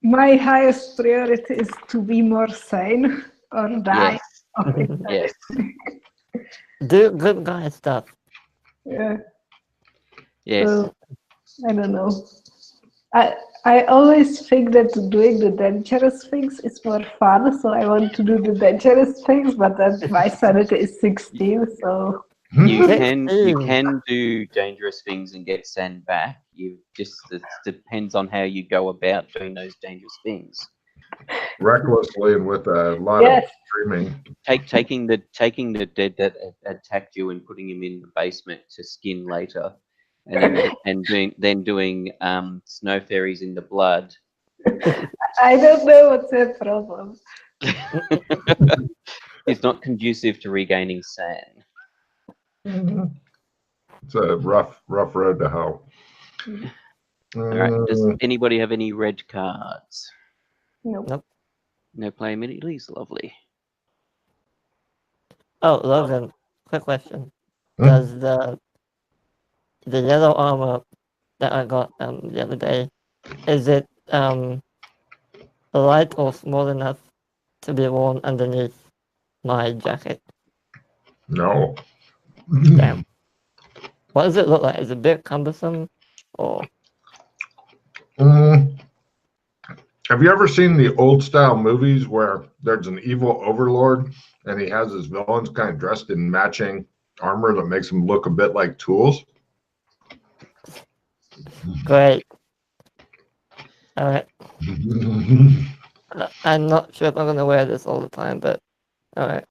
My highest priority is to be more sane or die. Yes. Do good guy stuff. Yeah. Yes. So, I don't know. I always think that doing the dangerous things is more fun, so I want to do the dangerous things, but then my sanity is 16, so You Get can in. do dangerous things and get sand back. It depends on how you go about doing those dangerous things. Recklessly and with a lot yes. of screaming. Taking the dead that attacked you and putting him in the basement to skin later, and doing snow fairies in the blood. I don't know what's the problem. It's not conducive to regaining sand. It's a rough road to hoe. All right. Does anybody have any red cards? Nope. No play immediately. Is lovely. Oh, Logan, quick question. Hmm? Does the yellow armor that I got the other day, is it light or small enough to be worn underneath my jacket? No. Damn. What does it look like? Is it a bit cumbersome or? Have you ever seen the old style movies where there's an evil overlord and he has his villains kind of dressed in matching armor that makes them look a bit like tools? Great. All right. I'm not sure if I'm going to wear this all the time, but all right.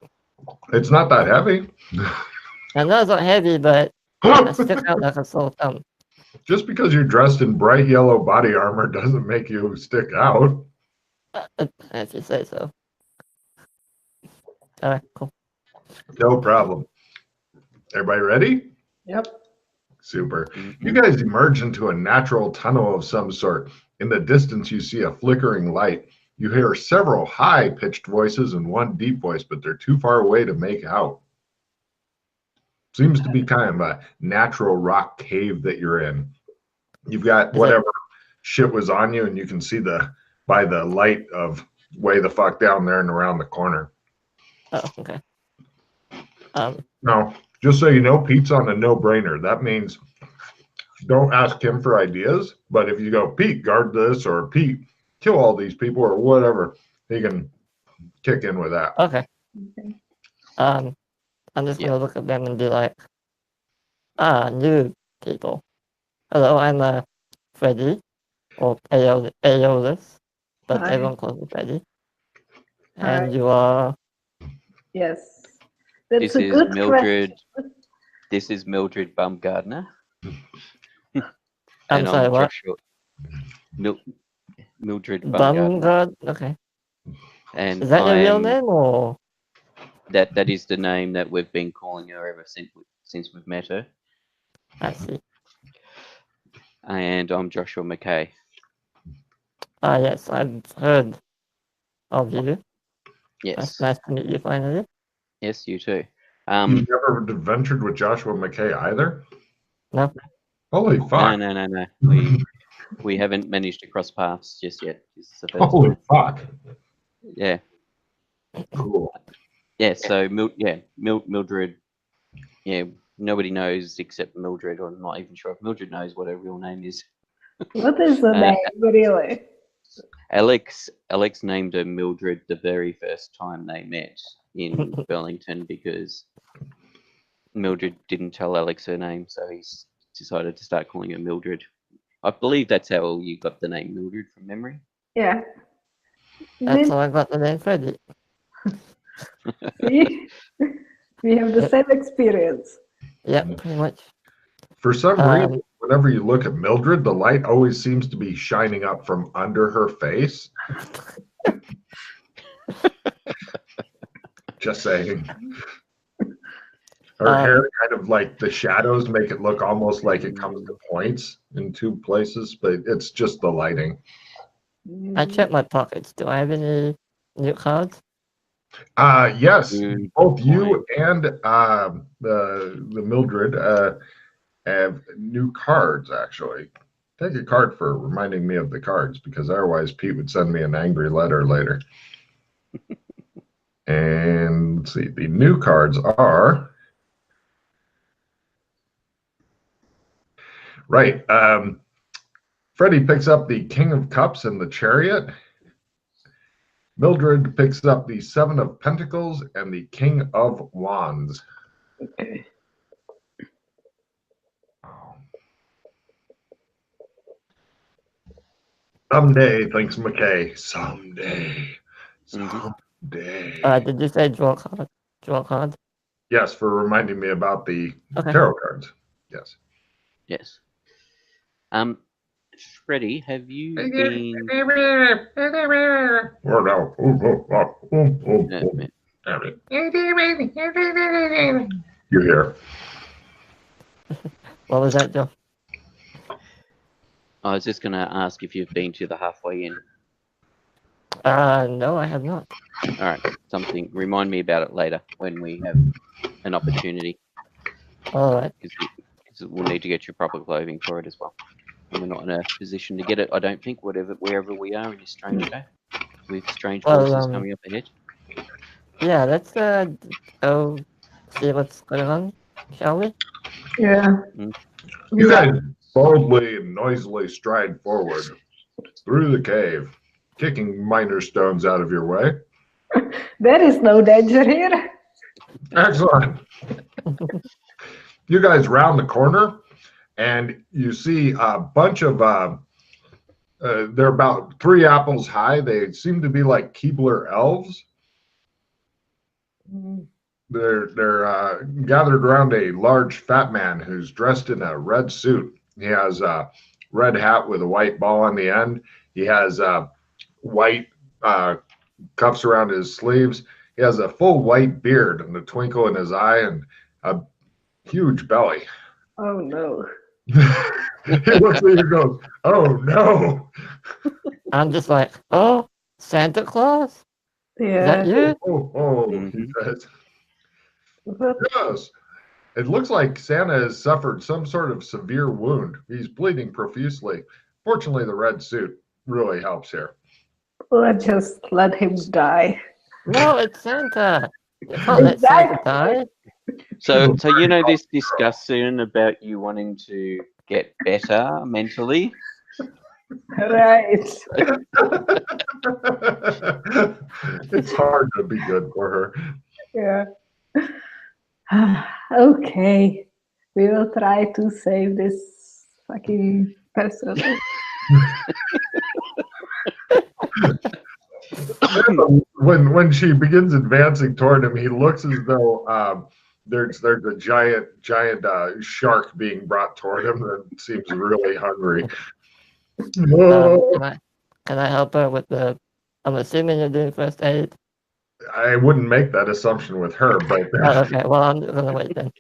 It's not that heavy. I know it's not heavy, but I stick out like a sore thumb. Just because you're dressed in bright yellow body armor doesn't make you stick out. If you say so. All right, cool. No problem. Everybody ready? Yep. Super. You guys emerge into a natural tunnel of some sort. In the distance, you see a flickering light. You hear several high-pitched voices and one deep voice, but they're too far away to make out. Seems to be kind of a natural rock cave that you're in. You've got whatever shit was on you, and you can see by the light of way the fuck down there and around the corner. Oh, okay. No, just so you know, Pete's on a no-brainer. That means don't ask him for ideas, but if you go, Pete, guard this, or Pete, kill all these people, or whatever, he can kick in with that. Okay. I'm just gonna look at them and be like, new people. Hello, I'm Freddy, or Aeolus, but Hi. everyone calls me Freddy. Hi. And you are? Yes. That's This a is good Mildred. question. This is Mildred Baumgartner. I'm sorry, what? Joshua. Mildred Baumgartner. Baumgard? Okay. And Is that your real name, or? That is the name that we've been calling her ever since we've met her. I see. And I'm Joshua McKay. Yes, I've heard of you. Yes. That's nice to meet you finally. Yes, you too. You never ventured with Joshua McKay either? No. Holy fuck. No. We haven't managed to cross paths just yet. Holy fuck. Yeah. Cool. Yeah, so Mildred, yeah, nobody knows except Mildred, or I'm not even sure if Mildred knows what her real name is. What is the name, really? Alex named her Mildred the very first time they met in Burlington because Mildred didn't tell Alex her name, so he's decided to start calling her Mildred. I believe that's how you got the name Mildred from memory. Yeah. That's how I got the name Freddy. See? We have the same experience. Yeah, pretty much. For some reason, whenever you look at Mildred, the light always seems to be shining up from under her face. Just saying. Her hair kind of like the shadows make it look almost like it comes to points in two places, but it's just the lighting. I checked my pockets. Do I have any new cards? Yes, both you and the Mildred have new cards, actually. Take a card for reminding me of the cards, because otherwise Pete would send me an angry letter later. And let's see, the new cards are right. Freddie picks up the King of Cups and the Chariot. Mildred picks up the Seven of Pentacles and the King of Wands. Okay. Someday, thanks McKay. Someday. Mhm. Someday. Did you say draw card? Draw card? Yes, for reminding me about the Okay. tarot cards. Yes. Yes. Freddie, have you been? Or no. You hear? What was that, Joe? I was just going to ask if you've been to the halfway in. No, I have not. All right, something. Remind me about it later when we have an opportunity. All right. Because we'll need to get your proper clothing for it as well. And we're not in a position to get it, I don't think, wherever we are in this strange day, with strange voices coming up ahead. Yeah, let's go see what's going on, shall we? Yeah. You guys boldly and noisily stride forward through the cave, kicking minor stones out of your way. There is no danger here. Excellent. You guys round the corner, and you see a bunch of, they're about 3 apples high. They seem to be like Keebler elves. They're gathered around a large fat man who's dressed in a red suit. He has a red hat with a white ball on the end. He has white cuffs around his sleeves. He has a full white beard and a twinkle in his eye and a huge belly. Oh no. He looks at you and goes, "Oh no." I'm just like, oh, Santa Claus? Is that Yeah. you? Oh, he says. Yes. It looks like Santa has suffered some sort of severe wound. He's bleeding profusely. Fortunately, the red suit really helps here. Let's just let him die. No, it's Santa. You can't let Santa die. So you know this discussion about you wanting to get better mentally? Right. It's hard to be good for her. Yeah. Okay. We will try to save this fucking person. When she begins advancing toward him, he looks as though there's a giant shark being brought toward him that seems really hungry. Can I help her with the? I'm assuming you're doing first aid. I wouldn't make that assumption with her, but Oh, okay. Well, I'm gonna wait then.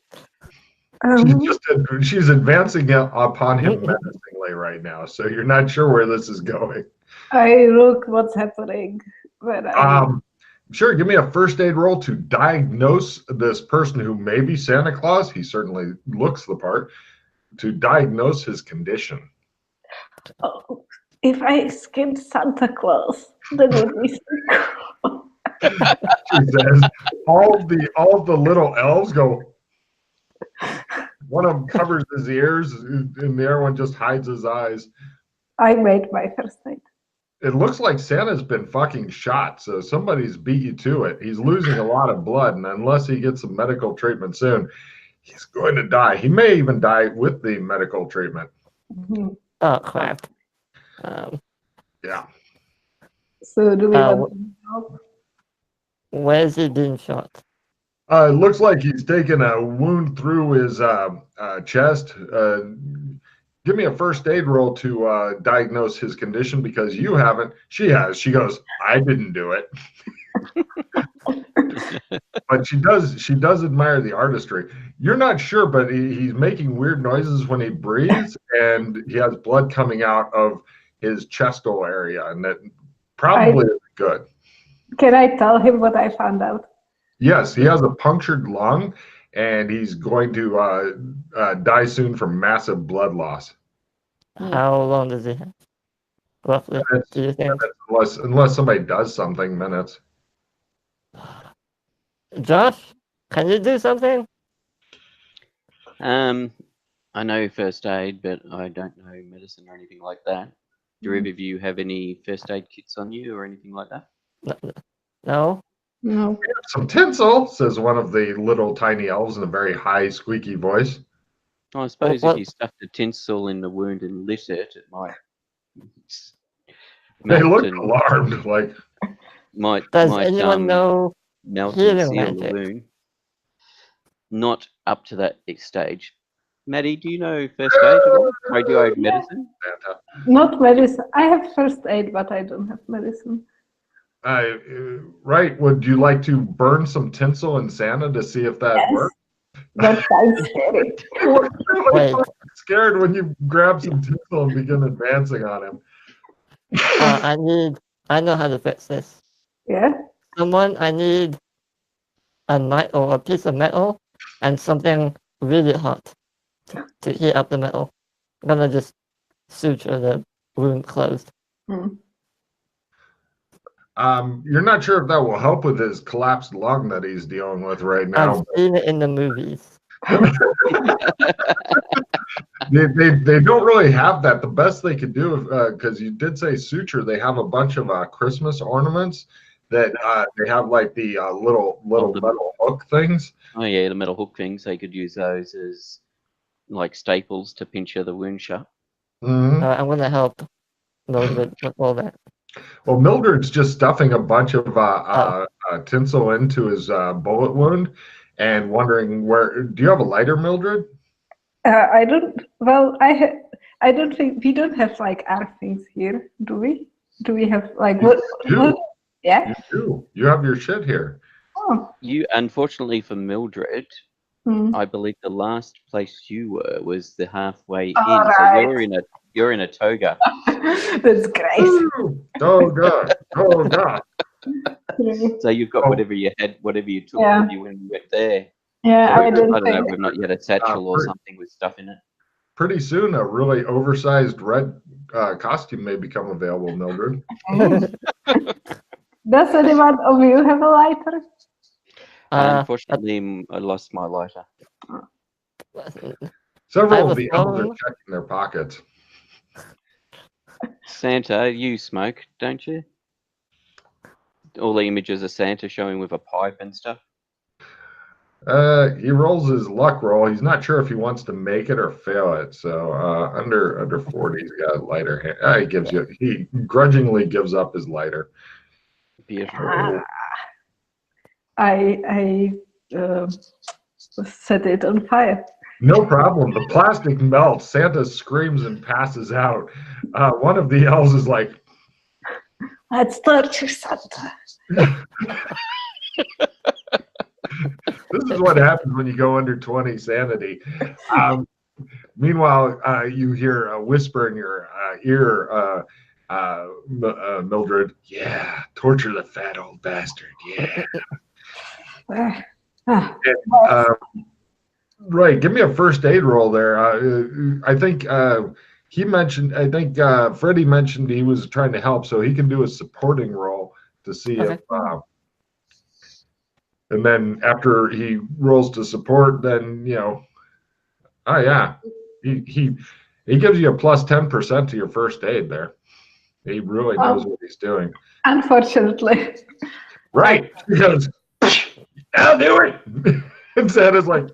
she's advancing upon him menacingly right now, so you're not sure where this is going. I look what's happening. When Sure, give me a first aid roll to diagnose this person who may be Santa Claus. He certainly looks the part. To diagnose his condition. Oh, if I skinned Santa Claus, then would be She says, all the little elves go. One of them covers his ears, and the other one just hides his eyes. I made my first aid. It looks like Santa's been fucking shot, so somebody's beat you to it. He's losing a lot of blood, and unless he gets some medical treatment soon, he's going to die. He may even die with the medical treatment. Oh crap. Yeah. So do we want to help? Where's he being shot? It looks like he's taken a wound through his chest. Give me a first aid roll to diagnose his condition, because you haven't. She has. She goes, I didn't do it. But she does admire the artistry. You're not sure, but he's making weird noises when he breathes, and he has blood coming out of his chestal area, and that probably isn't good. Can I tell him what I found out? Yes, he has a punctured lung, and he's going to die soon from massive blood loss. How long does he have? Roughly, do you think? Unless somebody does something, minutes. Josh, can you do something? I know first aid, but I don't know medicine or anything like that. Do either of you have any first aid kits on you or anything like that? No? No. Some tinsel, says one of the little tiny elves in a very high, squeaky voice. I suppose What- if you stuffed a tinsel in the wound and lit it, it might They melt look and alarmed, like, might Does anyone know melt and healing seal the magic? wound. Not up to that stage. Maddie, do you know first aid at all? Radioactive medicine? Santa. Not medicine. I have first aid, but I don't have medicine. Right, would you like to burn some tinsel in Santa to see if that Yes. works? That sounds scary. You're Wait. scared when you grab some tinsel and begin advancing on him. I know how to fix this. Yeah. I need a knife or a piece of metal and something really hot to heat up the metal. I'm gonna just suture the wound closed. You're not sure if that will help with his collapsed lung that he's dealing with right now. I've seen it in the movies. They don't really have that. The best they could do, because you did say suture, they have a bunch of Christmas ornaments that they have like the little metal hook things. Oh yeah, the metal hook things. They could use those as like staples to pincher the wound shut. Mhm. I'm gonna help Mildred with all that. Well, Mildred's just stuffing a bunch of tinsel into his bullet wound and wondering where. Do you have a lighter, Mildred? I don't. Well, I don't think we don't have like our things here, do we? Do we have like what? Yeah. You do. You have your shit here. Oh. You, unfortunately for Mildred, I believe the last place you were was the halfway in. Right. So you're in a toga. That's great. Oh god. Oh god. So you've got whatever you had, whatever you took with you when you went there. Yeah, I don't think. know. We've not yet a satchel or something with stuff in it. Pretty soon, a really oversized red costume may become available, Mildred. Does anyone of you have a lighter? Unfortunately, I lost my lighter. Several of the elves are checking their pockets. Santa, you smoke, don't you? All the images of Santa showing with a pipe and stuff. He rolls his luck roll. He's not sure if he wants to make it or fail it. So under 40, he's got a lighter. He grudgingly gives up his lighter. Beautiful. I set it on fire. No problem. The plastic melts. Santa screams and passes out. One of the elves is like, "Let's torture Santa." This is what happens when you go under 20 sanity. Meanwhile, you hear a whisper in your ear, Mildred. Yeah, torture the fat old bastard. Yeah. Right. Give me a first aid roll there. I think he mentioned. I think Freddie mentioned he was trying to help, so he can do a supporting roll to see if. And then after he rolls to support, then oh yeah, he gives you a plus 10% to your first aid there. He really knows what he's doing. Unfortunately. Right. He goes, I'll do it. And Santa's like,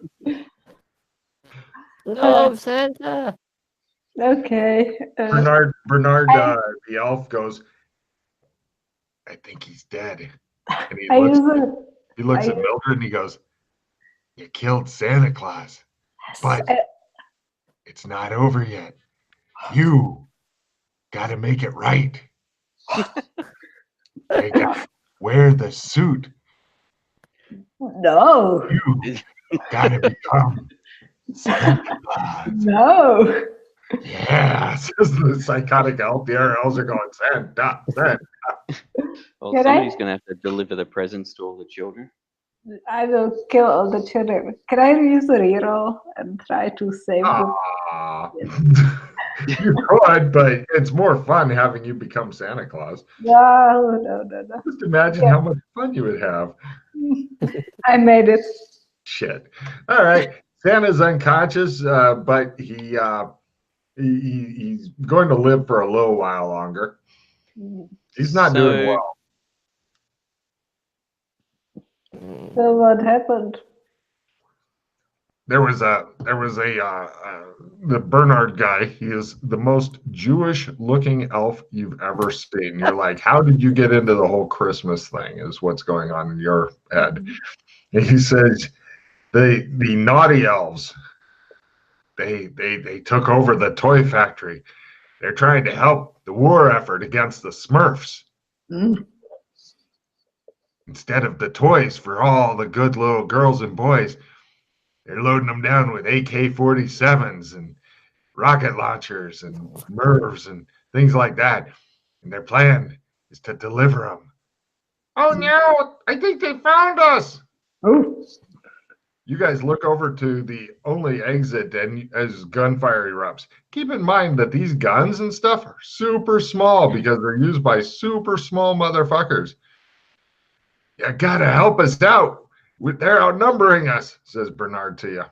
no, Santa. Okay. Bernard, the elf goes, I think he's dead. And he looks at Mildred and he goes, you killed Santa Claus, but it's not over yet. You got to make it right. You got to wear the suit. No. You got to become Santa Claus. No. Yeah, says the psychotic elf. The other elves are going, Santa. Well, somebody's going to have to deliver the presents to all the children. I will kill all the children. Can I use a reroll and try to save them? You could, but it's more fun having you become Santa Claus. No. Just imagine how much fun you would have. I made it. Shit. All right. Santa's unconscious, but he's going to live for a little while longer. He's not doing well. So what happened? There was the Bernard guy. He is the most Jewish-looking elf you've ever seen. You're like, how did you get into the whole Christmas thing? Is what's going on in your head. And he says the naughty elves. They took over the toy factory. They're trying to help the war effort against the Smurfs. Mm. Instead of the toys for all the good little girls and boys, they're loading them down with AK-47s and rocket launchers and MIRVs and things like that. And their plan is to deliver them. Oh no, I think they found us. Oh. You guys look over to the only exit and as gunfire erupts. Keep in mind that these guns and stuff are super small because they're used by super small motherfuckers. You gotta help us out. They're outnumbering us, says Bernard to you.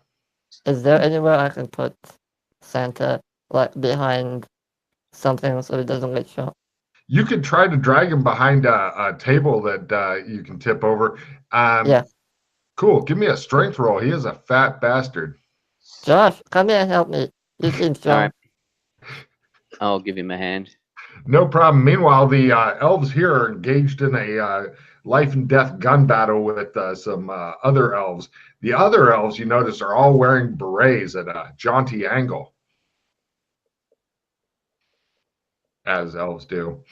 Is there anywhere I can put Santa, like behind something so he doesn't get shot? You could try to drag him behind a table that you can tip over. Yeah. Cool. Give me a strength roll. He is a fat bastard. Josh, come here and help me. You seem strong. All right. I'll give him a hand. No problem. Meanwhile, the elves here are engaged in a life and death gun battle with some other elves. The other elves, you notice, are all wearing berets at a jaunty angle, as elves do.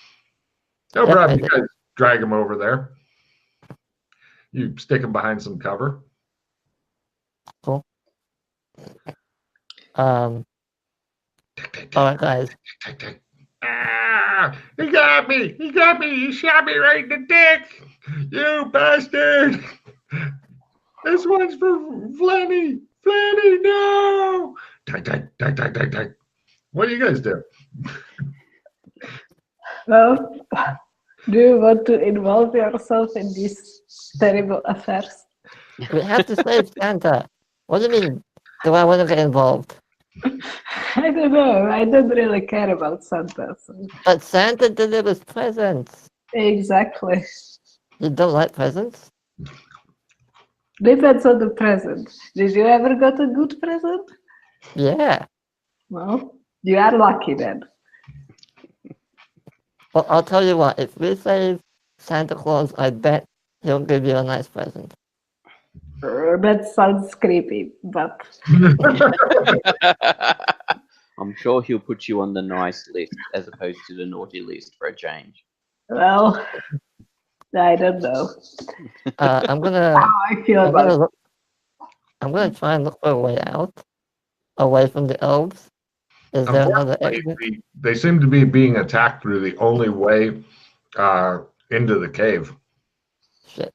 No problem. You guys drag him over there. You stick him behind some cover. Cool. All right, guys. Ah, he got me. He got me. He shot me right in the dick. You bastard. This one's for Flanny. Flanny, no. What do you guys do? Well, do you want to involve yourself in these terrible affairs? We have to save Santa. What do you mean? Do I want to get involved? I don't know. I don't really care about Santa. So. But Santa delivers presents. Exactly. You don't like presents? Depends on the present. Did you ever got a good present? Yeah. Well, you are lucky then. Well, I'll tell you what. If we save Santa Claus, I bet he'll give you a nice present. That sounds creepy, but I'm sure he'll put you on the nice list as opposed to the naughty list for a change. well, I don't know I'm gonna. how I feel about it. I'm gonna try and look for a way out, away from the elves. Is there another exit? They seem to be being attacked through the only way into the cave. Shit.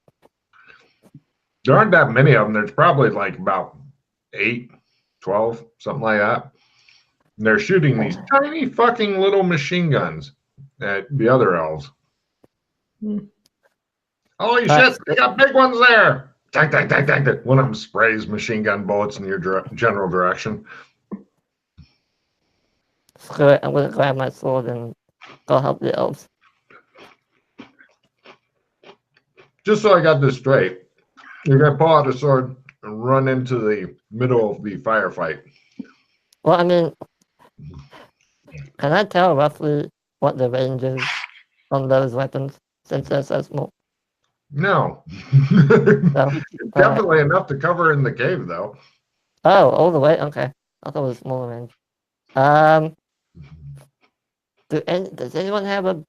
There aren't that many of them. There's probably like about 8, 12, something like that. And they're shooting these tiny fucking little machine guns at the other elves. Holy shit, they got big ones there. Tank. One of them sprays machine gun bullets in your general direction. Screw it, I'm gonna grab my sword and go help the elves. Just so I got this straight, you're going to pull out a sword and run into the middle of the firefight. Well, I mean, can I tell roughly what the range is on those weapons since they're so small? No. No? Definitely enough to cover in the cave, though. Oh, all the way? Okay. I thought it was a smaller range. Does anyone have a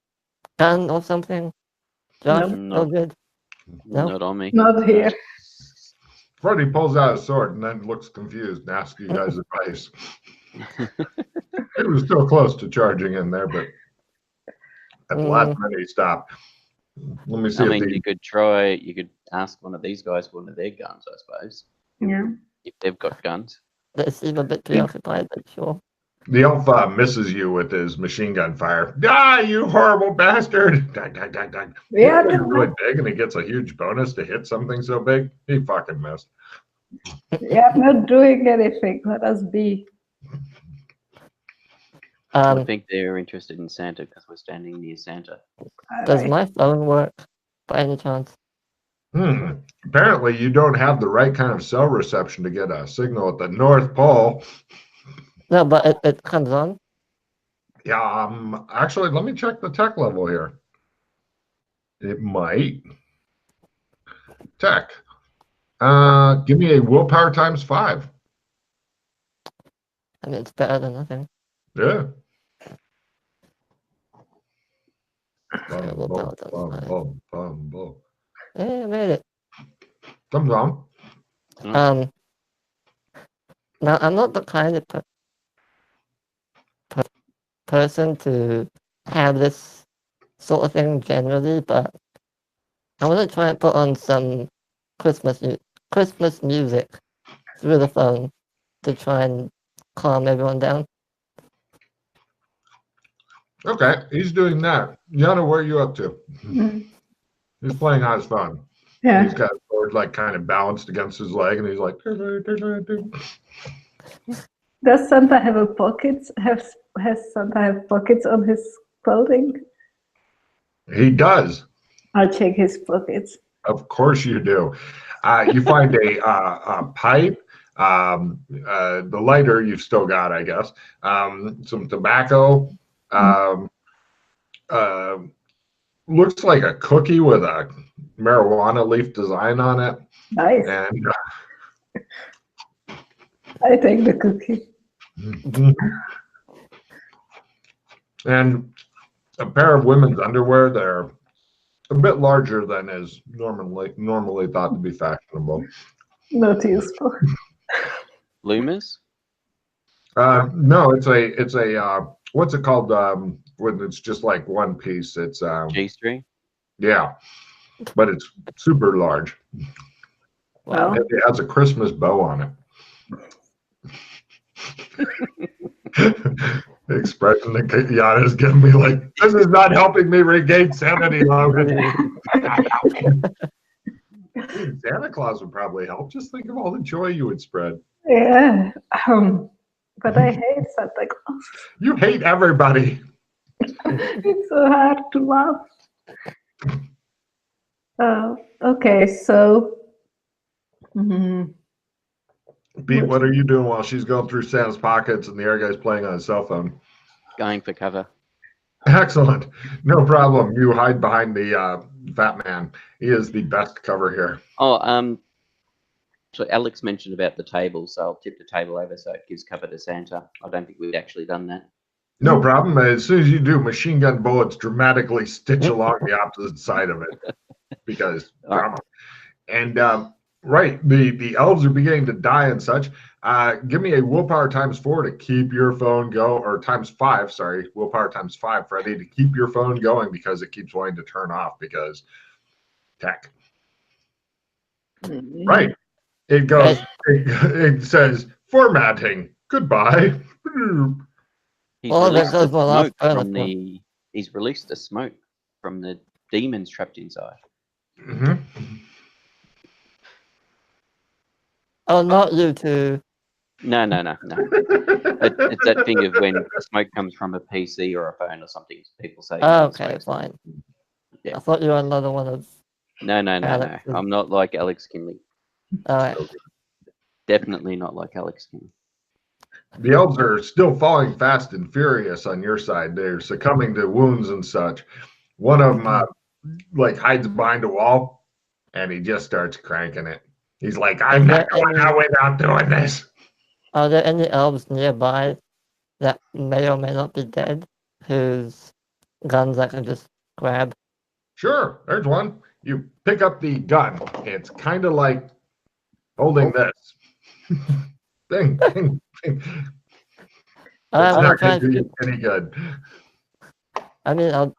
gun or something? Josh? No. Mildred? No? Not on me. Not here. Freddie pulls out a sword and then looks confused and asks you guys advice. It was still close to charging in there, but at the last minute he stopped. Let me see. I mean, you could ask one of these guys for one of their guns, I suppose. Yeah. If they've got guns. They seem a bit preoccupied, but sure. The elf misses you with his machine gun fire. Ah, you horrible bastard! Dang, dang, dang, dang. Yeah, He's really big, and he gets a huge bonus to hit something so big. He fucking missed. yeah, I'm not doing anything. Let us be. I think they're interested in Santa because we're standing near Santa. Does my phone work by any chance? Apparently, you don't have the right kind of cell reception to get a signal at the North Pole. No, but it comes on. Yeah, actually, let me check the tech level here. It might. Tech. Give me a willpower times 5. I mean, it's better than nothing. Yeah. Yeah, willpower times 5. Yeah, I made it. Thumbs on. Now I'm not the kind of person to have this sort of thing generally, but I want to try and put on some Christmas music through the phone to try and calm everyone down. Okay, he's doing that. Yana, where are you up to? He's playing on his phone. Yeah. He's got his sword like kind of balanced against his leg, and he's like. Does Santa have a pocket? Has Santa have pockets on his clothing? He does. I'll check his pockets. Of course you do. You find a pipe, the lighter you've still got, I guess, some tobacco, looks like a cookie with a marijuana leaf design on it. Nice. And I take the cookie. And a pair of women's underwear. They're a bit larger than is normally thought to be fashionable. Not useful. Loomers? No, it's a what's it called when it's just like one piece? It's G-string? Yeah, but it's super large. Wow. It has a Christmas bow on it. The expression that Yana's giving me, like, this is not helping me regain sanity longer. Santa Claus would probably help. Just think of all the joy you would spread. Yeah. But I hate Santa Claus. You hate everybody. It's so hard to laugh. Okay, so. Pete, what are you doing while she's going through Santa's pockets and the air guy's playing on his cell phone? Going for cover. Excellent. No problem. You hide behind the fat man. He is the best cover here. Oh, so Alex mentioned about the table, so I'll tip the table over so it gives cover to Santa. I don't think we've actually done that. No problem. As soon as you do, machine gun bullets dramatically stitch along the opposite side of it because drama. And right, the elves are beginning to die and such. Give me a willpower times 4 to keep your phone going, or times 5, sorry, willpower times 5, Freddie, to keep your phone going because it keeps wanting to turn off because tech. Right. It goes, it says formatting. Goodbye. He's released the smoke from the demons trapped inside. Oh, not you two. No. It's that thing of when smoke comes from a PC or a phone or something. People say. Oh, okay, fine. Yeah. I thought you were another one of. No. I'm not like Alex Kinley. All right. Definitely not like Alex Kinley. The elves are still falling fast and furious on your side. They're succumbing to wounds and such. One of them like hides behind a wall, and he just starts cranking it. He's like, I'm not going out without doing this. Are there any elves nearby that may or may not be dead whose guns I can just grab? Sure, there's one. You pick up the gun. It's kind of like holding this. Ding. It's not going to do any good. I mean, I'll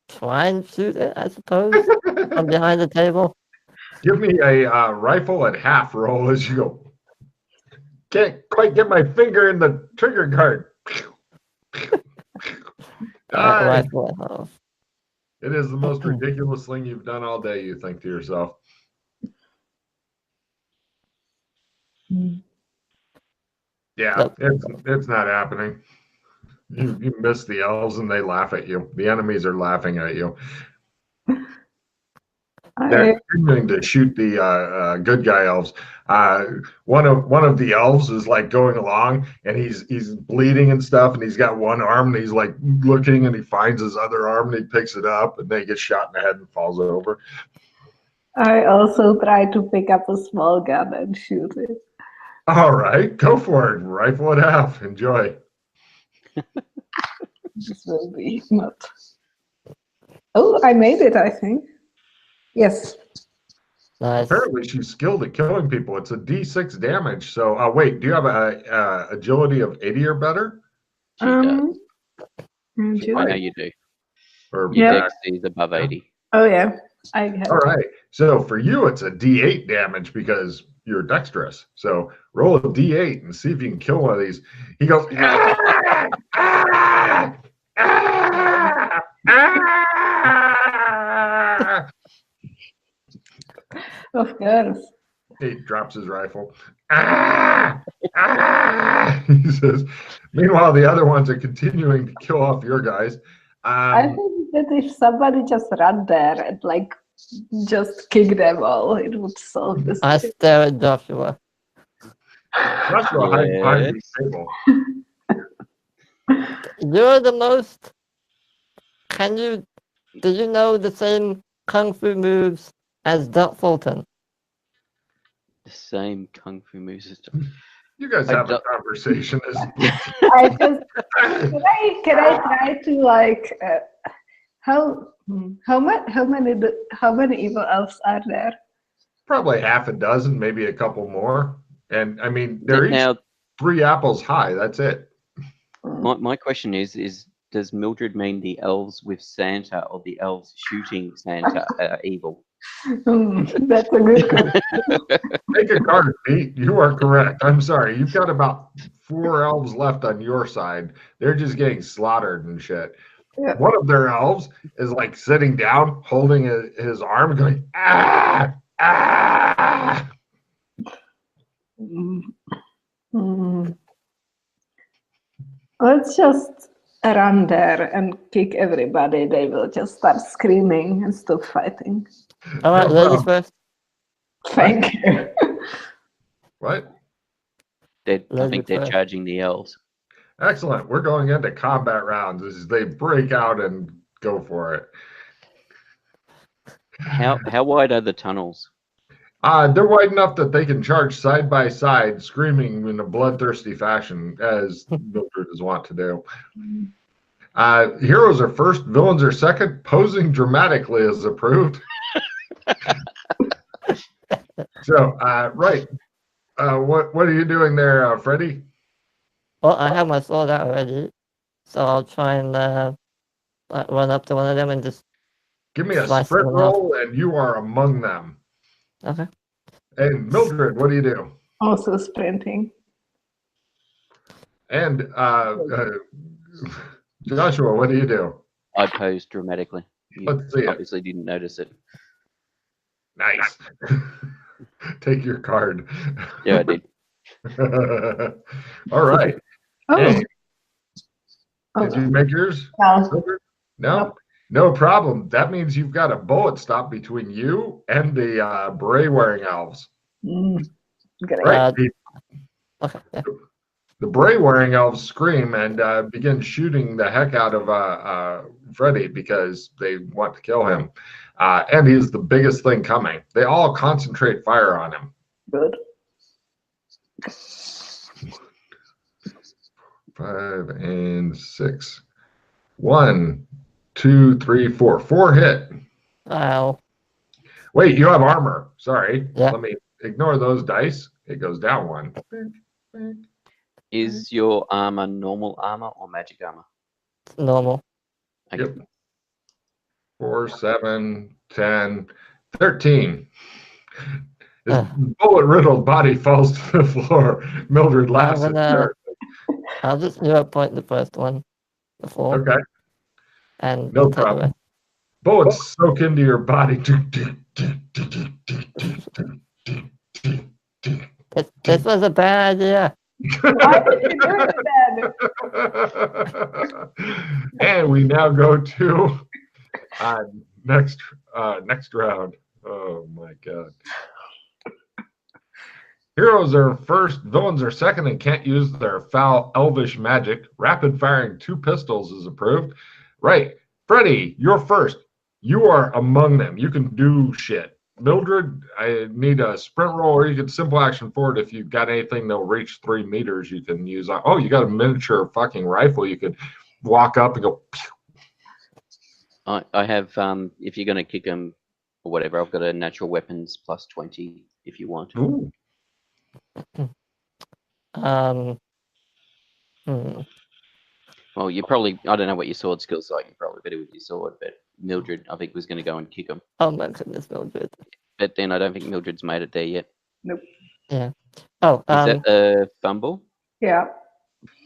try and shoot it, I suppose, from behind the table. Give me a rifle at half roll as you go. Can't quite get my finger in the trigger guard. Die! rifle it off. It is the most ridiculous thing you've done all day, you think to yourself. Yeah, it's not happening. You miss the elves and they laugh at you. The enemies are laughing at you. They're continuing to shoot the good guy elves. One of the elves is like going along and he's bleeding and stuff, and he's got one arm and he's like looking and he finds his other arm and he picks it up and then he gets shot in the head and falls over. I also try to pick up a small gun and shoot it. All right, go for it. Rifle it half. Enjoy. This will be not. Oh, I made it, I think. Yes. Nice. Apparently, she's skilled at killing people. It's a D6 damage. So, wait, do you have a agility of 80 or better? She does. Agility. I know you do. Or Your Yeah. dex is above 80. Oh yeah, I have. All right. So for you, it's a D8 damage because you're dexterous. So roll a D8 and see if you can kill one of these. He goes, ah, ah, ah, ah. Of course. He drops his rifle. Ah, ah, he says. Meanwhile, the other ones are continuing to kill off your guys. I think that if somebody just ran there and like just kick them all, it would solve this. I stare at Joshua. Joshua hides behind the table. You're the most. Do you know the same kung fu moves as Doc Fulton? The same kung fu moves as You guys have a conversation. I just can I try to like how many evil elves are there? Probably half a dozen, maybe a couple more. And I mean, they're Now, each 3 apples high. That's it. my question is does Mildred mean the elves with Santa or the elves shooting Santa are evil? That's a good question. Take a card, Pete. You are correct. I'm sorry. You've got about 4 elves left on your side. They're just getting slaughtered and shit. Yeah. One of their elves is like sitting down, holding his arm, going, ah, ah. Let's just run there and kick everybody. They will just start screaming and stop fighting. All right, ladies first. Thank you. What? I think they're First. charging the elves. Excellent. We're going into combat rounds as they break out and go for it. How wide are the tunnels? They're wide enough that they can charge side by side, screaming in a bloodthirsty fashion, as Mildred is wont to do. Heroes are first, villains are second. Posing dramatically is approved. So, right. What are you doing there, Freddie? Well, I have my sword out already, so I'll try and run up to one of them and just. Give me a Slice sprint them off. roll, and you are among them. Okay. And Mildred, what do you do? Also sprinting. And Joshua, what do you do? I posed dramatically. You Let's see it. obviously didn't notice it. Nice. Take your card. Yeah, I did. All right. Oh, Hey, did you make yours? no. No? No problem. That means you've got a bullet stop between you and the beret-wearing elves. Great. Right? Okay. Yeah. The beret-wearing elves scream and begin shooting the heck out of Freddy because they want to kill him. And he's the biggest thing coming. They all concentrate fire on him. Good. 5 and 6. 1, 2, 3, 4. 4 hit. Ow. Wait, you have armor. Sorry. Yeah. Let me ignore those dice. It goes down 1. Is your armor normal armor or magic armor? Normal. Okay. Yep. 4, 7, 10, 13. His bullet-riddled body falls to the floor. Mildred laughs. I'll just 0 point the first one. before, Okay. and No I'll take the problem. rest. Bullets soak into your body. This was a bad idea. Why did you do it then? And we now go to next round. Oh my god. Heroes are first, villains are second, and can't use their foul elvish magic. Rapid firing 2 pistols is approved. Right. Freddy, you're first. You are among them. You can do shit. Mildred, I need a sprint roll, or you can simple action forward. If you've got anything that'll reach 3 meters, you can use. Oh, you got a miniature fucking rifle. You could walk up and go. Pew. I have, if you're going to kick them or whatever, I've got a natural weapons plus 20 if you want. Ooh. Well, you probably, I don't know what your sword skill's like. You're probably better with your sword, but Mildred, I think, was going to go and kick him. Oh my goodness, Mildred. But then I don't think Mildred's made it there yet. Nope. Yeah. Oh, Is that a fumble? Yeah.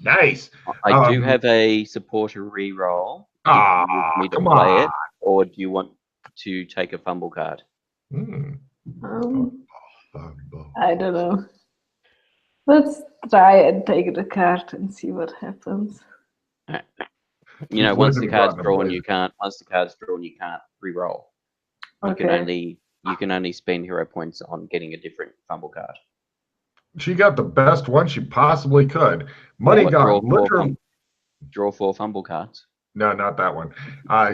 Nice. I do have a supporter reroll. Do you want me to come play on. it, or do you want to take a fumble card? Fumble. I don't know. Let's try and take the card and see what happens. You know, once the Looking card's rotten, drawn, boys. you can't. Once the card's drawn, you can't reroll. Okay. You can only spend hero points on getting a different fumble card. She got the best one she possibly could. Money What, gone. Literally. draw 4 fumble cards. No, not that one.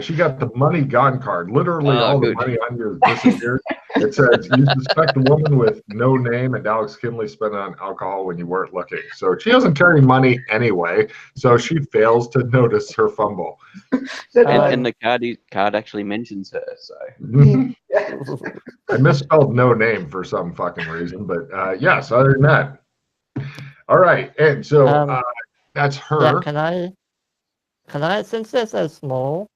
She got the money gone card. Literally, all good. the money on you has disappeared. It says you suspect a woman with no name, and Alex Kinley spent it on alcohol when you weren't looking. So she doesn't carry money anyway. So she fails to notice her fumble. And the card actually mentions her. So I misspelled no name for some fucking reason, but yes. Other than that, all right. And so that's her. Yeah, can I, since they're so small,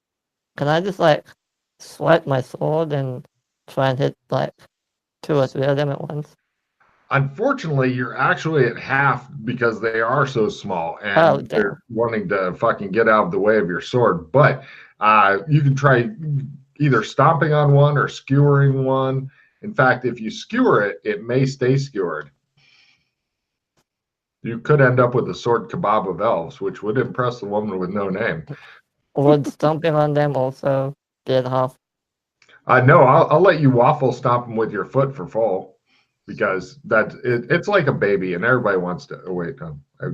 can I just like swipe my sword and try and hit like 2 or 3 of them at once? Unfortunately, you're actually at half because they are so small and they're wanting to fucking get out of the way of your sword. But you can try either stomping on one or skewering one. In fact, if you skewer it, it may stay skewered. You could end up with a sword kebab of elves, which would impress the woman with no name. Would stomping on them also get half? No, I'll let you waffle stomp them with your foot for full, because it's like a baby, and everybody wants to. Oh wait, no, I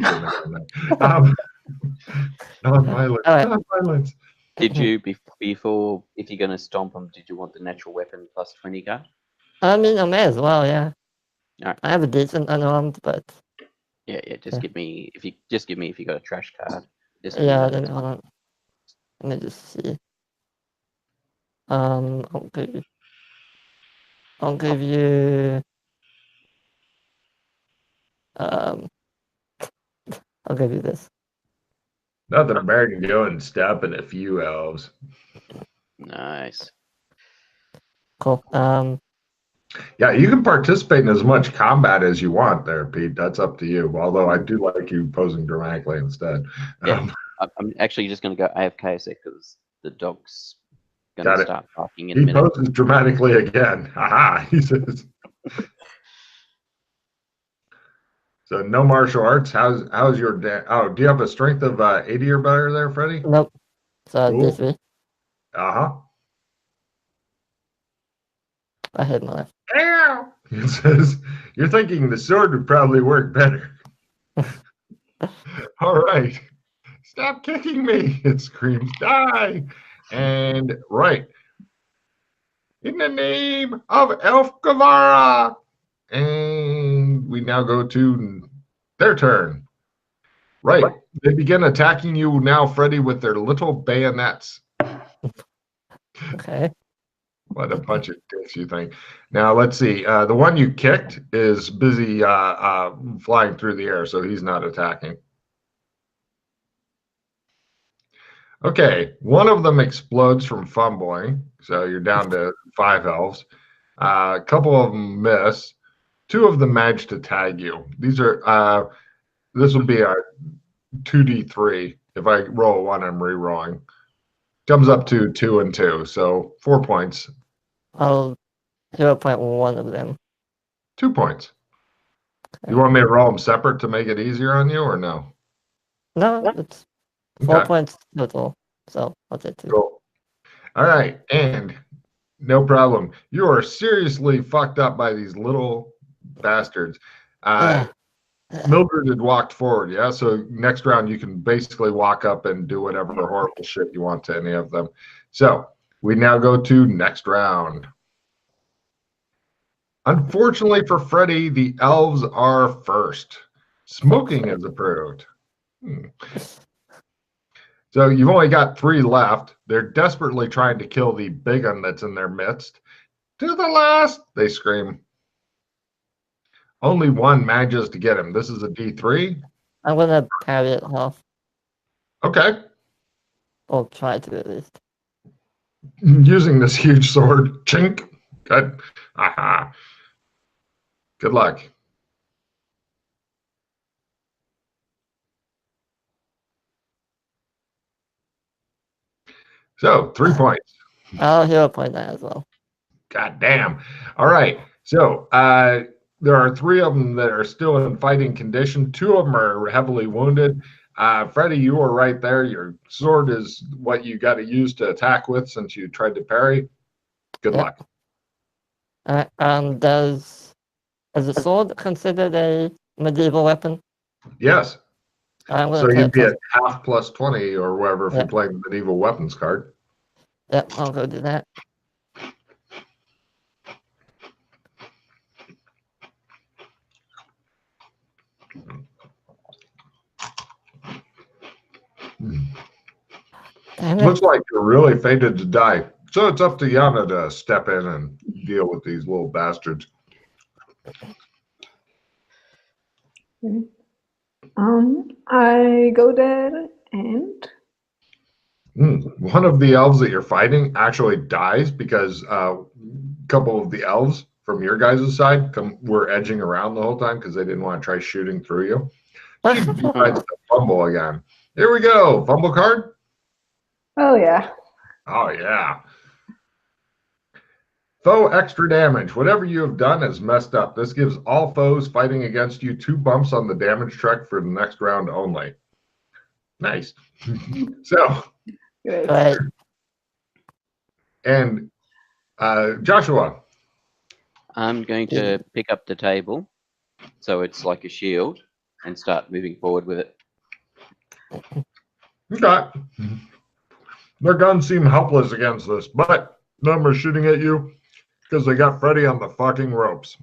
non-violence. Non-violence. did you before, if you're going to stomp them, did you want the natural weapon plus 20 card? I mean, I may as well. Yeah. Alright. I have a decent unarmed, but Yeah. Just give me if you got a trash card. yeah. Then hold on. Let me just see. I'll give you. I'll give you this. Nothing better than go and step in a few elves. Nice. Cool. Yeah, you can participate in as much combat as you want there, Pete. That's up to you. Although I do like you posing dramatically instead. Yeah. I'm actually just going to go AFK a sec because the dog's going to start barking in a He minute. poses dramatically again. Haha, he says. So no martial arts. How's your do you have a strength of 80 or better there, Freddie? Nope. So Cool. this way. I hit my left. It says you're thinking the sword would probably work better. All right. Stop kicking me. It screams, die. And right. In the name of Elf Guevara. And we now go to their turn. Right. They begin attacking you now, Freddy, with their little bayonets. Okay. What a bunch of dicks, you think. Now, let's see. The one you kicked is busy flying through the air, so he's not attacking. Okay. One of them explodes from fumbling, so you're down to 5 elves. A couple of them miss. 2 of them managed to tag you. These are this will be a 2d3 If I roll a 1, I'm re-rolling. Comes up to 2 and 2, so 4 points. I'll hero point one of them. 2 points. You want me to roll them separate to make it easier on you, or no? No, it's 4 Okay. points total. So I'll take 2. Cool. All right, and no problem. You are seriously fucked up by these little bastards. Mildred had walked forward, yeah? So next round, you can basically walk up and do whatever horrible shit you want to any of them. So we now go to next round. Unfortunately for Freddy, the elves are first. Smoking is approved. So you've only got 3 left. They're desperately trying to kill the big one that's in their midst. To the last, they scream. Only 1 manages to get him. This is a D3. I'm gonna parry it off. Okay. Or try to at least. Using this huge sword. Chink. Good. Aha. Good luck. So 3 points. I'll hero point that as well. God damn. All right. So there are 3 of them that are still in fighting condition. 2 of them are heavily wounded. Freddy, you are right there. Your sword is what you got to use to attack with since you tried to parry. Good luck. Is the sword considered a medieval weapon? Yes. So take you'd be at half plus 20 or whatever if you're playing the medieval weapons card. Yep, I'll go do that. Looks like you're really fated to die. So it's up to Yana to step in and deal with these little bastards. I go there and... One of the elves that you're fighting actually dies because a couple of the elves from your guys' side were edging around the whole time because they didn't want to try shooting through you. She decides to fumble again. Here we go. Fumble card? Oh, yeah. Oh, yeah. Foe extra damage. Whatever you have done is messed up. This gives all foes fighting against you 2 bumps on the damage track for the next round only. Nice. So, Right. and Joshua. I'm going to pick up the table so it's like a shield and start moving forward with it. Okay. Their guns seem helpless against this, but none are shooting at you because they got Freddy on the fucking ropes.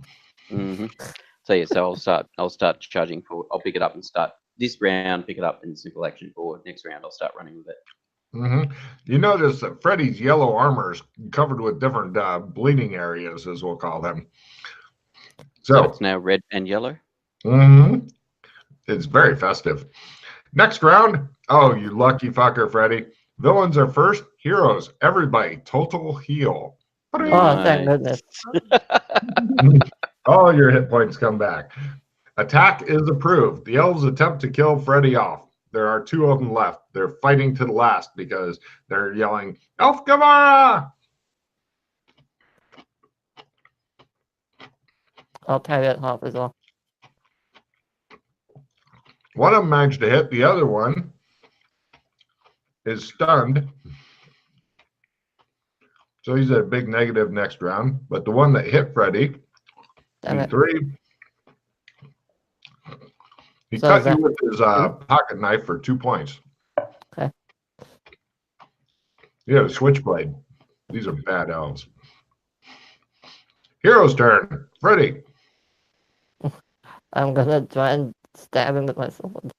So yeah, so I'll start charging forward. I'll pick it up and start this round, pick it up and simple action forward. Next round I'll start running with it. You notice that Freddy's yellow armor is covered with different bleeding areas, as we'll call them. So it's now red and yellow? It's very festive. Next round. Oh, you lucky fucker, Freddy. Villains are first. Heroes, everybody, total heal. Oh, thank goodness. All your hit points come back. Attack is approved. The elves attempt to kill Freddy off. There are 2 of them left. They're fighting to the last because they're yelling, Elf Gamara! I'll parry it off as well. One of them managed to hit. The other one is stunned. So he's at a big negative next round. But the one that hit Freddy, D3, he cut you with his pocket knife for 2 points. Okay. You have a switchblade. These are bad elves. Hero's turn. Freddy. I'm gonna try and stab him with my sword.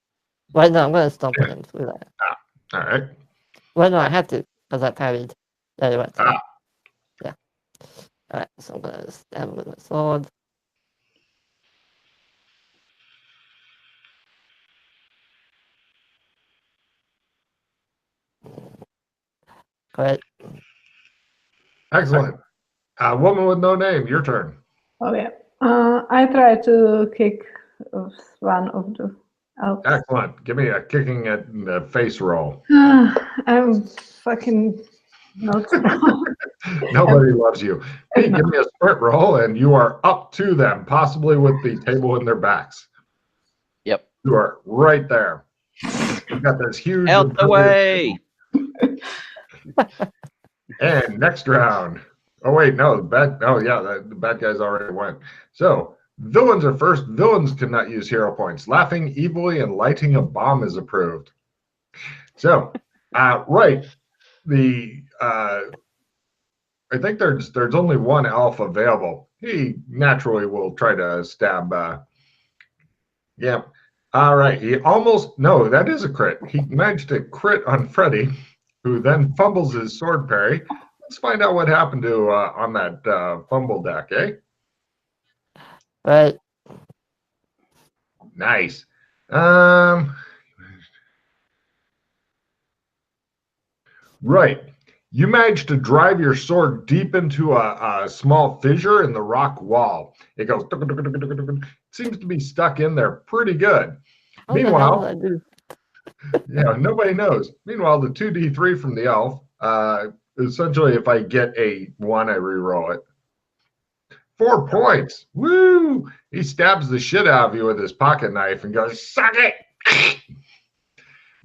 Wait, no, I'm gonna stomp him through that. All right. Well, no, I had to, because I parried. Yeah, you're right. Yeah. Alright, so I'm gonna stab him with my sword. Great. Excellent. Woman with no name, your turn. Oh, yeah. I try to kick one of the Oh. Excellent. Give me a kicking it in the face roll. I'm fucking not. Nobody loves you. Hey, give me a sprint roll, and you are up to them, possibly with the table in their backs. Yep. You are right there. You've got this huge. Out the way! And next round. Oh wait, no, the bad guys already went. So villains are first. Villains cannot use hero points. Laughing evilly and lighting a bomb is approved. So, right, the I think there's only one elf available. He naturally will try to stab. Yeah. All right. He almost no. That is a crit. He managed to crit on Freddy, who then fumbles his sword parry. Let's find out what happened to on that fumble deck, eh? Right. Nice. Right. You managed to drive your sword deep into a small fissure in the rock wall. It goes. Seems to be stuck in there pretty good. How the hell Meanwhile, did I do? yeah, nobody knows. Meanwhile, the 2d3 from the elf, essentially, if I get a 1, I re-roll it. 4 points. Woo! He stabs the shit out of you with his pocket knife and goes, suck it!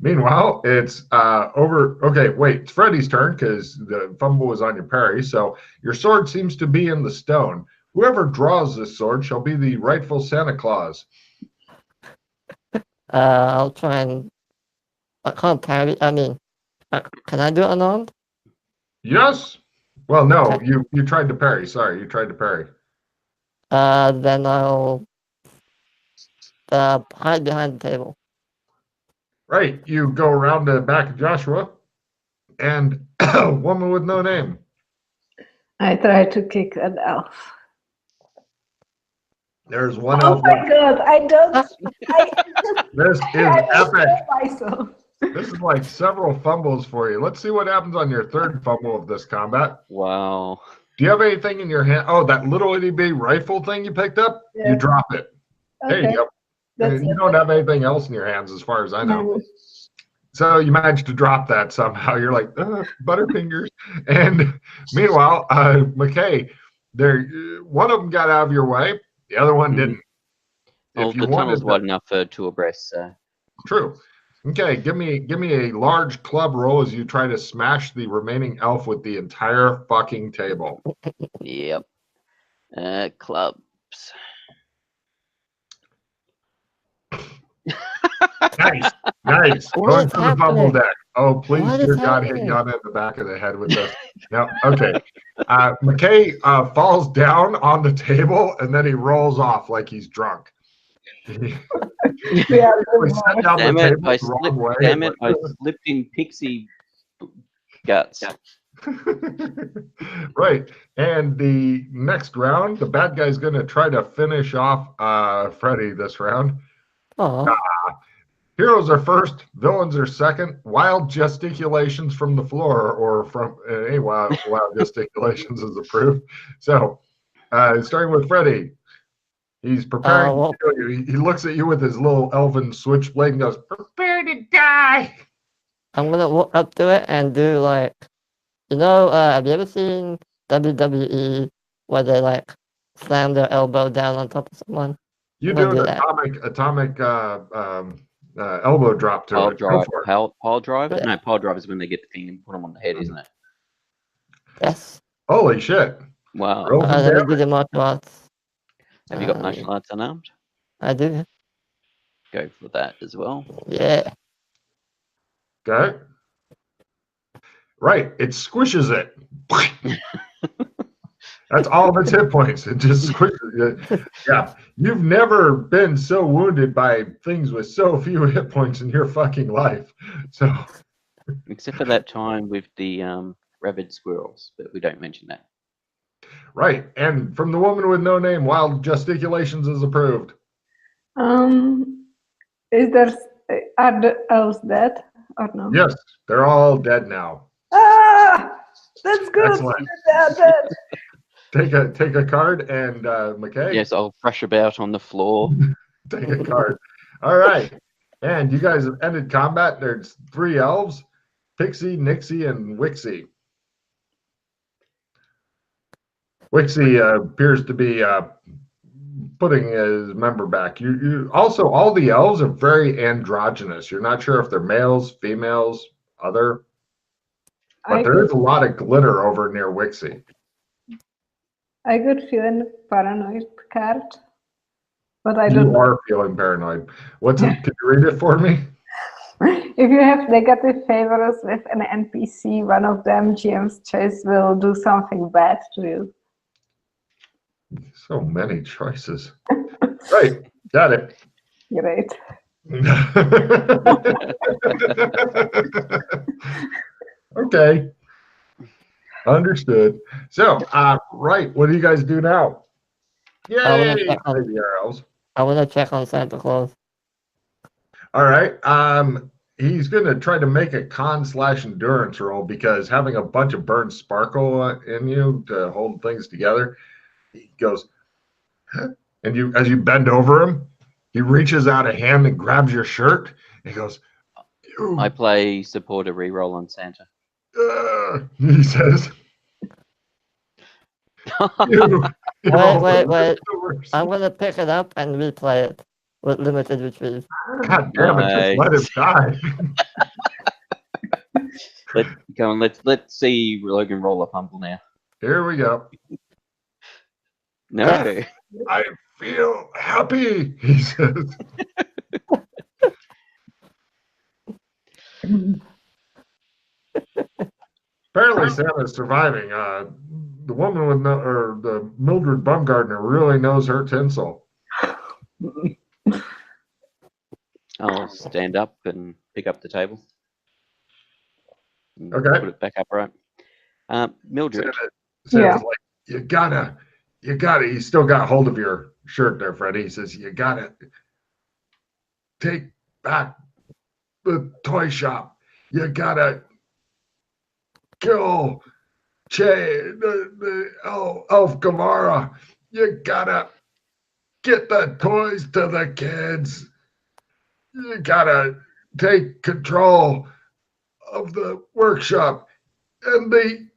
Meanwhile, it's over. Okay, wait, it's Freddy's turn because the fumble was on your parry. So your sword seems to be in the stone. Whoever draws this sword shall be the rightful Santa Claus. I'll try and. I can't parry. I mean, can I do it unarmed? Yes. Well, no, Okay. you tried to parry. Sorry, you tried to parry. Then I'll hide behind the table. Right, you go around the back of Joshua, and a woman with no name. I try to kick an elf. There's one Oh elf my left. god! I don't. This is I epic. myself. This is like several fumbles for you. Let's see what happens on your third fumble of this combat. Wow. Do you have anything in your hand? Oh, that little itty bitty rifle thing you picked up? Yeah. You drop it. There Okay. you go. That's You it. don't have anything else in your hands as far as I know. No. So you managed to drop that somehow. You're like, butterfingers. And meanwhile, McKay, one of them got out of your way. The other one didn't. Well, If you the tunnel's wanted wide enough for 2 abreast, so. True. Okay, give me a large club roll as you try to smash the remaining elf with the entire fucking table. Yep. Clubs. Nice, nice. What Going is for the bubble happening? deck. Oh, please, What dear is God, hit happening? Yana in the back of the head with this. No, okay. McKay falls down on the table and then he rolls off like he's drunk. Yeah, We set down Damn the it, table I the wrong slipped. way. Damn it, I slipped in pixie guts. Right. And the next round, the bad guy's going to try to finish off Freddy this round. Oh, Heroes are first, villains are second. Wild gesticulations from the floor or from any wild gesticulations is approved. So, starting with Freddy, he's preparing to kill you. He looks at you with his little elven switchblade and goes, "Prepare to die." I'm gonna walk up to it and do like, have you ever seen WWE where they like slam their elbow down on top of someone? You I'm do gonna an do that. atomic elbow drop to Pile it. Go drive. for it. Pile drive? Yeah. No, pile drive is when they get the thing and put them on the head, isn't it? Yes. Holy shit. Wow. Roll some Let me damage. do the martial arts. Have you got martial arts unarmed? I do. Go for that as well. Yeah. Okay. Right. It squishes it. That's all of its hit points. It just squishes it. Yeah. You've never been so wounded by things with so few hit points in your fucking life. So Except for that time with the rabid squirrels, but we don't mention that. right. And from the woman with no name, wild gesticulations is approved. Are the elves dead or no? Yes, they're all dead now. Ah, that's good. Excellent. They're dead. Take a card and McKay. Yes, I'll thrash about on the floor. Take a card. All right. And you guys have ended combat. There's 3 elves, Pixie, Nixie, and Wixie. Wixie appears to be putting his member back. You also, all the elves are very androgynous. You're not sure if they're males, females, other. But there is a lot of glitter over near Wixie. I could feel a paranoid card, but I don't You know. are feeling paranoid. What's it? Can you read it for me? If you have negative favors with an NPC, one of them, GM's choice, will do something bad to you. So many choices. Right, got it. Great. Okay, understood. So, right, what do you guys do now? I wanna Yay, check on- baby elves. I want to check on Santa Claus. All right. He's going to try to make a con/endurance roll because having a bunch of burnt sparkle in you to hold things together, he goes, "Huh?" And you, as you bend over him, he reaches out a hand and grabs your shirt. And he goes, "You," I play support a reroll on Santa. he says, "You." Wait. I'm going to pick it up and replay it with limited retrieve. God damn it! Just let him die. Let's see Logan roll up humble now. Here we go. No. I feel happy, he says. Apparently, Santa's surviving. The woman with the Mildred Bumgardner really knows her tinsel. I'll stand up and pick up the table. And Okay. Put it back upright. Mildred. Santa's like, you gotta. You still got hold of your shirt there, Freddie. He says, you gotta take back the toy shop. You gotta kill the Elf Gamara. You gotta get the toys to the kids. You gotta take control of the workshop and the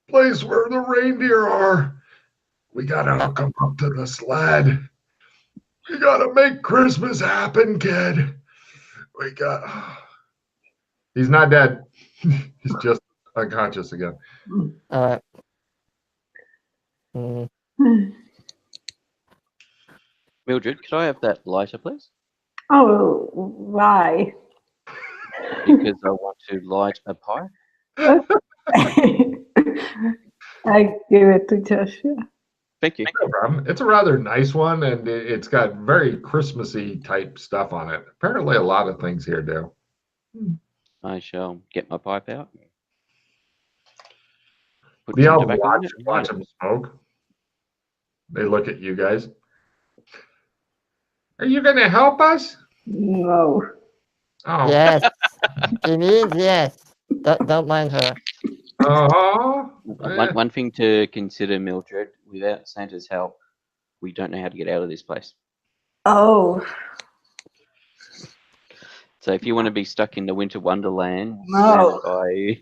place where the reindeer are. We gotta hook them up to the sled. We gotta make Christmas happen, kid. He's not dead. He's just unconscious again. Alright. Mildred, could I have that lighter, please? Oh, why? Because I want to light a pie. I give it to Josh. Thank you. No problem. It's a rather nice one, and it's got very Christmassy type stuff on it. Apparently, a lot of things here do. I shall get my pipe out. Put The some elves tobacco in it. watch them smoke. They look at you guys. Are you going to help us? No. Oh. Yes. She means yes. Don't mind her. One thing to consider, Mildred, without Santa's help, we don't know how to get out of this place. Oh. So if you want to be stuck in the winter wonderland, No. by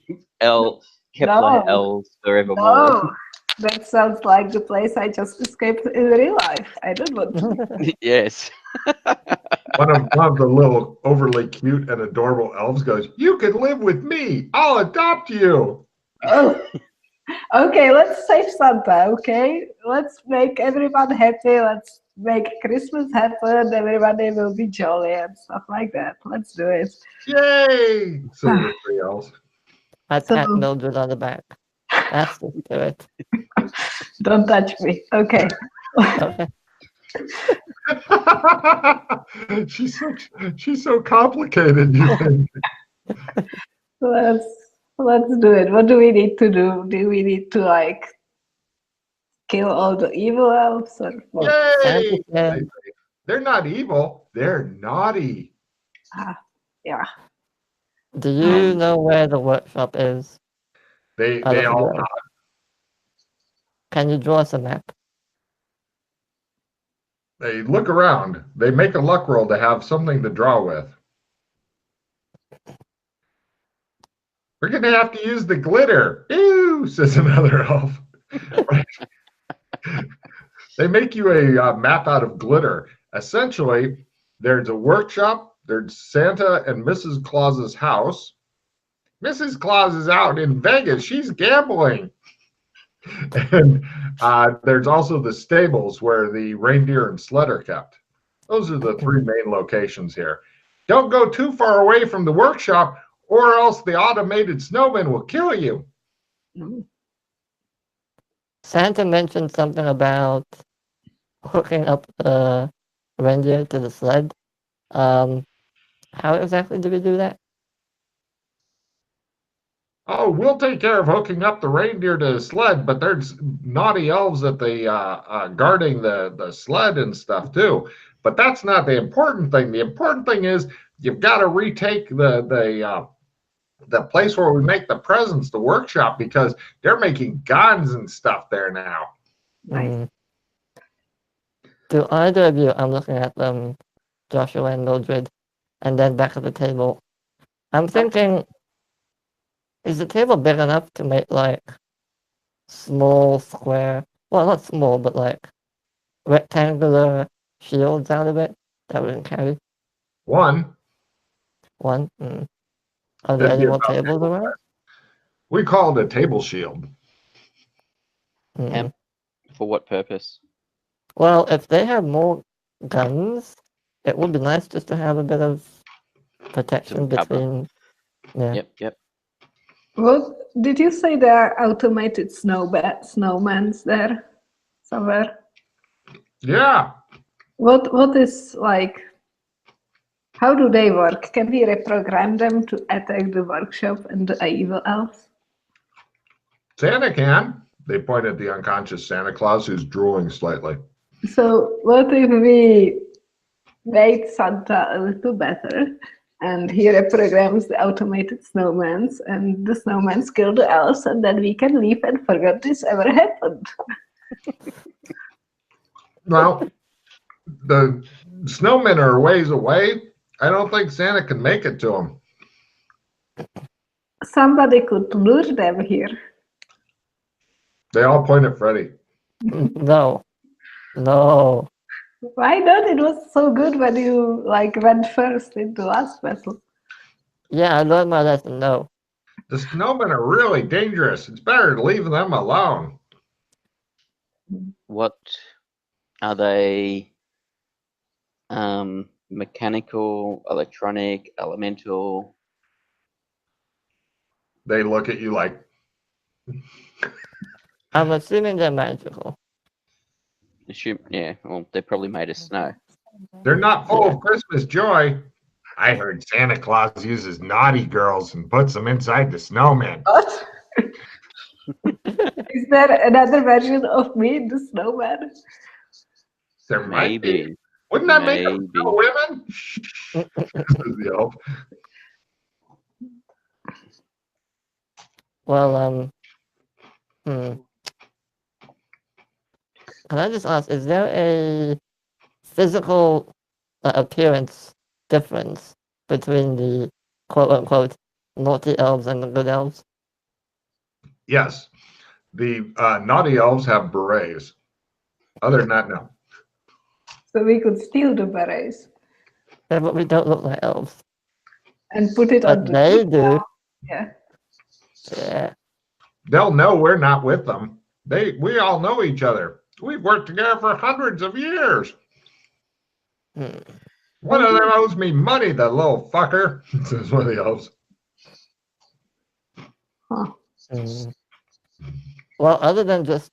Kepler No. elves forevermore. No. That sounds like the place I just escaped in real life. I don't want to. Yes. One of the little overly cute and adorable elves goes, "You can live with me. I'll adopt you." Oh. Okay, let's save Santa, okay? Let's make everyone happy. Let's make Christmas happen. Everybody will be jolly and stuff like that. Let's do it. Yay! So the 3 elves. I pat Mildred on the back. That's the spirit. Don't touch me. Okay. Okay. she's so complicated. You think? Let's do it. What do we need to do? Do we need to like kill all the evil elves or what? Yay! Yeah. They're not evil. They're naughty. Yeah. Do you know where the workshop is? They I don't all know. Can you draw us a map? They look around. They make a luck roll to have something to draw with. We're going to have to use the glitter. Ew, says another elf. They make you a map out of glitter. Essentially, there's a workshop, there's Santa and Mrs. Claus's house. Mrs. Claus is out in Vegas. She's gambling. And there's also the stables where the reindeer and sled are kept. Those are the three main locations here. Don't go too far away from the workshop or else the automated snowman will kill you. Santa mentioned something about hooking up the reindeer to the sled. How exactly do we do that? Oh, we'll take care of hooking up the reindeer to the sled, but there's naughty elves at the guarding the sled and stuff too. But that's not the important thing. The important thing is you've got to retake the place where we make the presents, the workshop, because they're making guns and stuff there now. Mm. Do either of you, I'm looking at them, Joshua and Mildred, and then back at the table. I'm thinking, is the table big enough to make like small square, well not small, but like rectangular shields out of it that wouldn't carry? One, Are there That'd any be more about tables table around? we call it a table shield. Mm. For what purpose? Well, if they have more guns, it would be nice just to have a bit of protection Some cover. between. Yeah. Yep. What did you say there are automated snowmans there somewhere? Yeah. What is like? How do they work? Can we reprogram them to attack the workshop and the evil elves? Santa can. They point at the unconscious Santa Claus who's drooling slightly. So what if we made Santa a little better and he reprograms the automated snowmans and the snowmans kill the elves and then we can leave and forget this ever happened? Well, the snowmen are a ways away. I don't think Santa can make it to them. Somebody could lure them here. They all point at Freddy. No. Why not? It was so good when you went first into last battle. Yeah, I learned my lesson. No. The snowmen are really dangerous. It's better to leave them alone. What are they? Mechanical, electronic, elemental. They look at you like, I'm assuming they're magical. Well, they're probably made of snow. they're not full of Christmas joy. I heard Santa Claus uses naughty girls and puts them inside the snowman. What? Is there another version of me, the snowman? There might be. Maybe. Wouldn't that make them Maybe. no women? Says the elf. Well, can I just ask, is there a physical appearance difference between the quote-unquote naughty elves and the good elves? Yes. The naughty elves have berets. Other than that, no. So we could steal the berets Yeah, but we don't look like elves. and put it on But the they do. Yeah. Yeah. They'll know we're not with them. We all know each other. We've worked together for hundreds of years. One of them owes me money, the little fucker, says one of the elves. Huh. Well, other than just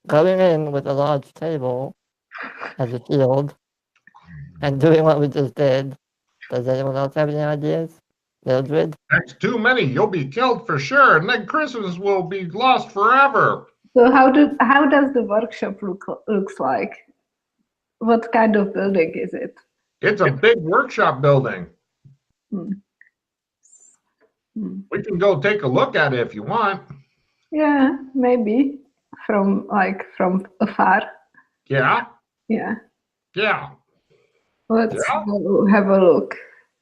going in with a large table as a shield and doing what we just did, does anyone else have any ideas? Mildred? That's too many. You'll be killed for sure, and then Christmas will be lost forever. So how does the workshop looks like? What kind of building is it? It's a big workshop building. Hmm. We can go take a look at it if you want. Yeah, maybe from afar. Yeah. Yeah. Yeah. Let's Yeah. go have a look.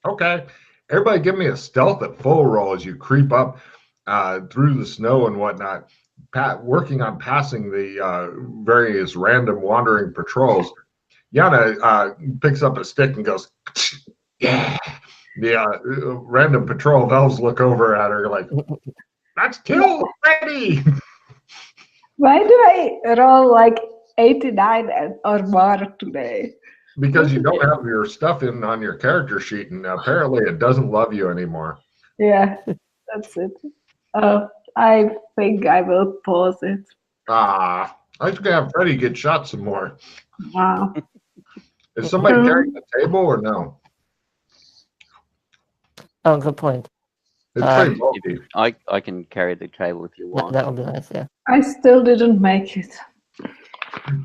Okay. Everybody give me a stealth at full roll as you creep up through the snow and whatnot, working on passing the various random wandering patrols. Yana picks up a stick and goes, yeah. The random patrol of elves look over at her like, let's kill Freddy. Why do I roll like 89 or more today? Because you don't have your stuff in on your character sheet, and apparently it doesn't love you anymore. Yeah, that's it. I think I will pause it. I was gonna have Freddy get shot some more. Wow. Is somebody carrying the table or no? Oh, good point. It's pretty bulky. I can carry the table if you want. That would be nice, yeah. I still didn't make it.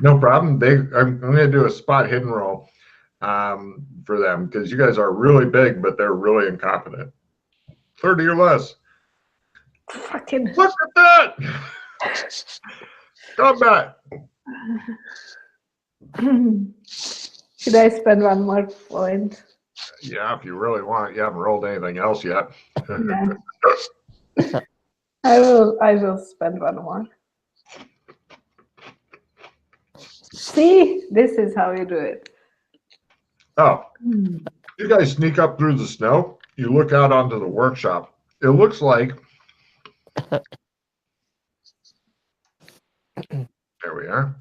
No problem. I'm gonna do a spot hidden roll for them because you guys are really big, but they're really incompetent. 30 or less. Fucking. Look at that! Combat. Should I spend one more point? Yeah, if you really want. You haven't rolled anything else yet. Yeah. I will spend one more. See, this is how you do it. Oh, you guys sneak up through the snow. You look out onto the workshop. It looks like there we are.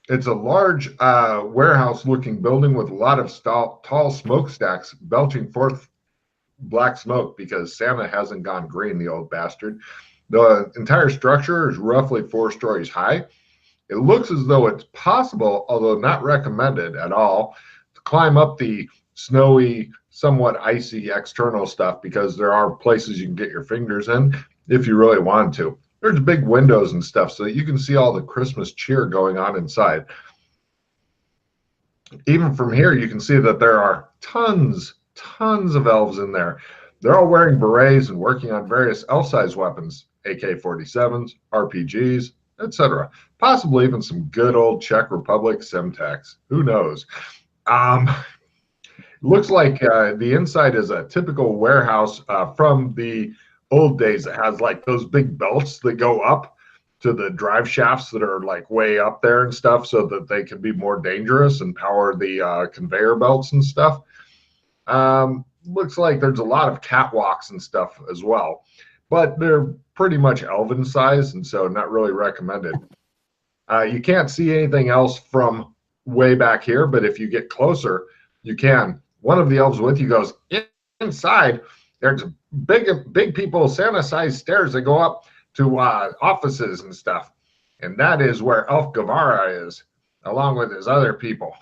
It's a large warehouse-looking building with a lot of tall smokestacks belching forth black smoke because Santa hasn't gone green, the old bastard. The entire structure is roughly 4 stories high. It looks as though it's possible, although not recommended at all, to climb up the snowy, somewhat icy external stuff because there are places you can get your fingers in if you really want to. There's big windows and stuff so that you can see all the Christmas cheer going on inside. Even from here, you can see that there are tons of elves in there. They're all wearing berets and working on various elf-sized weapons, AK-47s, RPGs, etc. Possibly even some good old Czech Republic Semtex. Who knows? Looks like the inside is a typical warehouse from the old days. It has like those big belts that go up to the drive shafts that are like way up there and stuff so that they can be more dangerous and power the conveyor belts and stuff. Looks like there's a lot of catwalks and stuff as well, but they're pretty much elven size and so not really recommended. You can't see anything else from way back here, but if you get closer, you can. One of the elves with you goes, inside, there's big people, Santa-sized stairs that go up to offices and stuff. And that is where Elf Guevara is, along with his other people.